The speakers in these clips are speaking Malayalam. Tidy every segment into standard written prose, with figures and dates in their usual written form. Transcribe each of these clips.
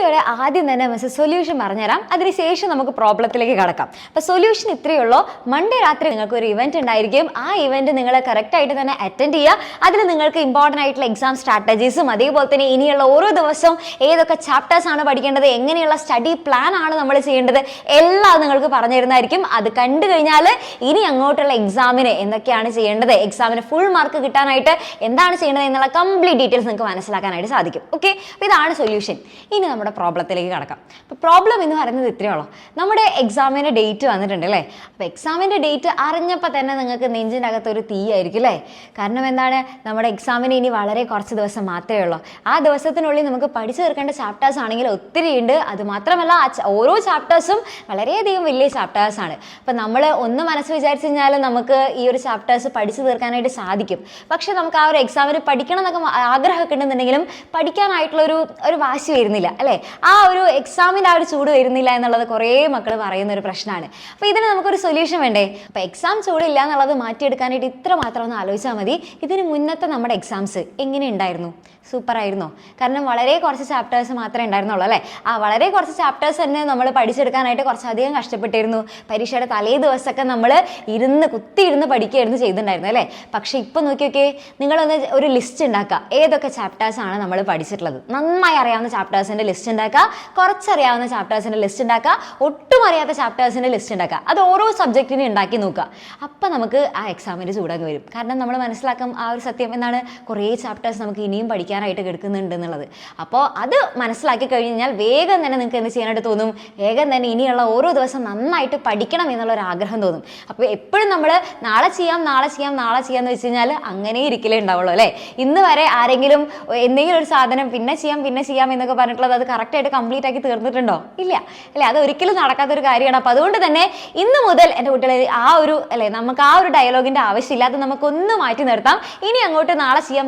വീഡിയോയുടെ ആദ്യം തന്നെ മിസ് സൊല്യൂഷൻ പറഞ്ഞുതരാം, അതിനുശേഷം നമുക്ക് പ്രോബ്ലത്തിലേക്ക് കടക്കാം. അപ്പോൾ സൊല്യൂഷൻ ഇത്രയേ ഉള്ളൂ. മൺഡേ രാത്രി നിങ്ങൾക്ക് ഒരു ഇവന്റ് ഉണ്ടായിരിക്കും. ആ ഇവന്റ് നിങ്ങൾ കറക്റ്റ് ആയിട്ട് തന്നെ അറ്റൻഡ് ചെയ്യുക. അതിൽ നിങ്ങൾക്ക് ഇമ്പോർട്ടൻ്റ് ആയിട്ടുള്ള എക്സാം സ്ട്രാറ്റജീസും അതേപോലെ തന്നെ ഇനിയുള്ള ഓരോ ദിവസവും ഏതൊക്കെ ചാപ്റ്റേഴ്സ് ആണ് പഠിക്കേണ്ടത്, എങ്ങനെയുള്ള സ്റ്റഡി പ്ലാൻ ആണ് നമ്മൾ ചെയ്യേണ്ടത്, എല്ലാം നിങ്ങൾക്ക് പറഞ്ഞു തരുന്നതായിരിക്കും. അത് കണ്ടു കഴിഞ്ഞാൽ ഇനി അങ്ങോട്ടുള്ള എക്സാമിന് എന്തൊക്കെയാണ് ചെയ്യേണ്ടത്, എക്സാമിന് ഫുൾ മാർക്ക് കിട്ടാനായിട്ട് എന്താണ് ചെയ്യേണ്ടത് എന്നുള്ള കംപ്ലീറ്റ് ഡീറ്റെയിൽസ് നിങ്ങൾക്ക് മനസ്സിലാക്കാനായിട്ട് സാധിക്കും. ഓക്കെ, അപ്പോൾ ഇതാണ് സൊല്യൂഷൻ. ഇനി നമ്മുടെ പ്രോബ്ലത്തിലേക്ക് കടക്കാം. അപ്പോൾ പ്രോബ്ലം എന്ന് പറയുന്നത് ഇത്രയേ ഉള്ളൂ. നമ്മുടെ എക്സാമിൻ്റെ ഡേറ്റ് വന്നിട്ടുണ്ട് അല്ലേ. അപ്പോൾ എക്സാമിൻ്റെ ഡേറ്റ് അറിഞ്ഞപ്പോൾ തന്നെ നിങ്ങൾക്ക് നെഞ്ചിൻ്റെ അകത്തൊരു തീയായിരിക്കും അല്ലേ. കാരണം എന്താണ്, നമ്മുടെ എക്സാമിന് ഇനി വളരെ കുറച്ച് ദിവസം മാത്രമേ ഉള്ളൂ. ആ ദിവസത്തിനുള്ളിൽ നമുക്ക് പഠിച്ചു തീർക്കേണ്ട ചാപ്റ്റേഴ്സ് ആണെങ്കിൽ ഒത്തിരി ഉണ്ട്. അതുമാത്രമല്ല ഓരോ ചാപ്റ്റേഴ്സും വളരെയധികം വലിയ ചാപ്റ്റേഴ്സാണ്. അപ്പം നമ്മൾ ഒന്ന് മനസ്സ് വിചാരിച്ചു കഴിഞ്ഞാൽ നമുക്ക് ഈ ഒരു ചാപ്റ്റേഴ്സ് പഠിച്ചു തീർക്കാനായിട്ട് സാധിക്കും. പക്ഷെ നമുക്ക് ആ ഒരു എക്സാമിന് പഠിക്കണം എന്നൊക്കെ ആഗ്രഹമൊക്കെ ഉണ്ടെന്നുണ്ടെങ്കിലും പഠിക്കാനായിട്ടുള്ള ഒരു വാശി വരുന്നില്ല അല്ലേ. ആ ഒരു എക്സാമിൻ്റെ ആ ഒരു ചൂട് വരുന്നില്ല എന്നുള്ളത് കുറേ മക്കൾ പറയുന്ന ഒരു പ്രശ്നമാണ്. അപ്പോൾ ഇതിന് നമുക്കൊരു സൊല്യൂഷൻ വേണ്ടേ. അപ്പോൾ എക്സാം ചൂടില്ല എന്നുള്ളത് മാറ്റിയെടുക്കാനായിട്ട് ഇത്ര മാത്രം ഒന്ന് ആലോചിച്ചാൽ മതി. ഇതിന് മുന്നത്തെ നമ്മുടെ എക്സാംസ് എങ്ങനെ ഉണ്ടായിരുന്നു? സൂപ്പർ ആയിരുന്നോ? കാരണം വളരെ കുറച്ച് ചാപ്റ്റേഴ്സ് മാത്രമേ ഉണ്ടായിരുന്നുള്ളൂ അല്ലേ. ആ വളരെ കുറച്ച് ചാപ്റ്റേഴ്സ് തന്നെ നമ്മൾ പഠിച്ചെടുക്കാനായിട്ട് കുറച്ചധികം കഷ്ടപ്പെട്ടിരുന്നു. പരീക്ഷയുടെ തലേ ദിവസമൊക്കെ നമ്മൾ കുത്തിയിരുന്ന് പഠിക്കുകയായിരുന്നു ചെയ്തിട്ടുണ്ടായിരുന്നു അല്ലേ. പക്ഷേ ഇപ്പോൾ നോക്കിയൊക്കെ നിങ്ങളൊന്ന് ഒരു ലിസ്റ്റ് ഉണ്ടാക്കുക, ഏതൊക്കെ ചാപ്റ്റേഴ്സാണ് നമ്മൾ പഠിച്ചിട്ടുള്ളത്. നന്നായി അറിയാവുന്ന ചാപ്റ്റേഴ്സിൻ്റെ ലിസ്റ്റ് ഉണ്ടാക്കുക, കുറച്ചറിയാവുന്ന ചാപ്റ്റേഴ്സിൻ്റെ ലിസ്റ്റ് ഉണ്ടാക്കുക, ഒട്ടും അറിയാത്ത ചാപ്റ്റേഴ്സിൻ്റെ ലിസ്റ്റ് ഉണ്ടാക്കുക. അത് ഓരോ സബ്ജക്റ്റിനും ഉണ്ടാക്കി നോക്കുക. അപ്പം നമുക്ക് ആ എക്സാമിൻ്റെ ചൂടൊക്കെ വരും. കാരണം നമ്മൾ മനസ്സിലാക്കും ആ ഒരു സത്യം എന്താണ്, കുറേ ചാപ്റ്റേഴ്സ് നമുക്ക് ഇനിയും പഠിക്കാനായിട്ട് കിടക്കുന്നുണ്ട് എന്നുള്ളത്. അപ്പോൾ അത് മനസ്സിലാക്കി കഴിഞ്ഞാൽ വേഗം തന്നെ നിങ്ങൾക്ക് എന്ത് ചെയ്യാനായിട്ട് തോന്നും, വേഗം തന്നെ ഇനിയുള്ള ഓരോ ദിവസം നന്നായിട്ട് പഠിക്കണം എന്നുള്ളൊരു ആഗ്രഹം തോന്നും. അപ്പോൾ എപ്പോഴും നമ്മൾ നാളെ ചെയ്യാം എന്ന് വെച്ച് കഴിഞ്ഞാൽ അങ്ങനെ ഇരിക്കലേ ഉണ്ടാവുള്ളൂ അല്ലേ. ഇന്ന് വരെ ആരെങ്കിലും എന്തെങ്കിലും ഒരു സാധനം പിന്നെ ചെയ്യാം എന്നൊക്കെ പറഞ്ഞിട്ടുള്ളത് അത് കറക്റ്റായിട്ട് കംപ്ലീറ്റ് ആക്കി തീർന്നിട്ടുണ്ടോ? ഇല്ല അല്ലേ. അത് ഒരിക്കലും നടക്കാത്തൊരു കാര്യമാണ്. അപ്പോൾ അതുകൊണ്ട് തന്നെ ഇന്ന് മുതൽ എൻ്റെ കുട്ടികളെ ആ ഒരു അല്ലേ, നമുക്ക് ആ ഒരു ഡയലോഗിൻ്റെ ആവശ്യമില്ല. അത് നമുക്കൊന്ന് മാറ്റി നിർത്താം. ഇനി അങ്ങോട്ട് നാളെ ചെയ്യാം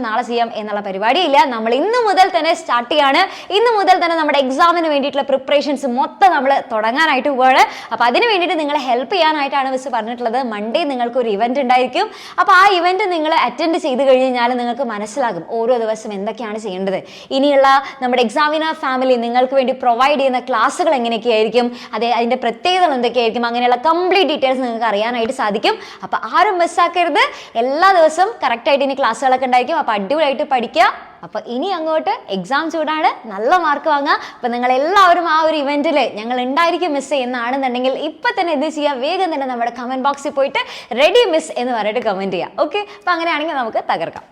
എന്നുള്ള പരിപാടിയില്ല. നമ്മൾ ഇന്ന് മുതൽ തന്നെ സ്റ്റാർട്ട് ചെയ്യാണ്. ഇന്ന് മുതൽ തന്നെ നമ്മുടെ എക്സാമിന് വേണ്ടിയിട്ടുള്ള പ്രിപ്പറേഷൻസ് മൊത്തം നമ്മൾ തുടങ്ങാനായിട്ട് പോവാണ്. അപ്പോൾ അതിന് വേണ്ടിയിട്ട് നിങ്ങളെ ഹെൽപ്പ് ചെയ്യാനായിട്ടാണ് മിസ് പറഞ്ഞിട്ടുള്ളത്. മൺഡേ നിങ്ങൾക്ക് ഒരു ഇവന്റ് ഉണ്ടായിരിക്കും. അപ്പോൾ ആ ഇവന്റ് നിങ്ങൾ അറ്റൻഡ് ചെയ്ത് കഴിഞ്ഞാൽ നിങ്ങൾക്ക് മനസ്സിലാകും ഓരോ ദിവസം എന്തൊക്കെയാണ് ചെയ്യേണ്ടത്. ഇനിയുള്ള നമ്മുടെ എക്സാമിനർ ഫാമിലി നിങ്ങൾക്ക് വേണ്ടി പ്രൊവൈഡ് ചെയ്യുന്ന ക്ലാസ്സുകൾ എങ്ങനെയൊക്കെയായിരിക്കും, അതിൻ്റെ പ്രത്യേകതകൾ എന്തൊക്കെയായിരിക്കും, അങ്ങനെയുള്ള കംപ്ലീറ്റ് ഡീറ്റെയിൽസ് നിങ്ങൾക്ക് അറിയാനായിട്ട് സാധിക്കും. അപ്പോൾ ആരും മിസ്സാക്കരുത്. എല്ലാ ദിവസവും കറക്റ്റായിട്ട് ഇനി ക്ലാസ്സുകളൊക്കെ ഉണ്ടായിരിക്കും. അപ്പോൾ അടിപൊളിയായിട്ട് പഠിക്കുക. അപ്പോൾ ഇനി അങ്ങോട്ട് എക്സാം ചൂടാണ്, നല്ല മാർക്ക് വാങ്ങുക. അപ്പോൾ നിങ്ങൾ എല്ലാവരും ആ ഒരു ഇവന്റിൽ ഞങ്ങൾ ഉണ്ടായിരിക്കും മിസ് എന്നാണെന്നുണ്ടെങ്കിൽ ഇപ്പം തന്നെ എന്ത് ചെയ്യുക, വേഗം തന്നെ നമ്മുടെ കമന്റ് ബോക്സിൽ പോയിട്ട് റെഡി മിസ് എന്ന് പറഞ്ഞിട്ട് കമന്റ് ചെയ്യുക. ഓക്കെ, അപ്പോൾ അങ്ങനെയാണെങ്കിൽ നമുക്ക് തകർക്കാം.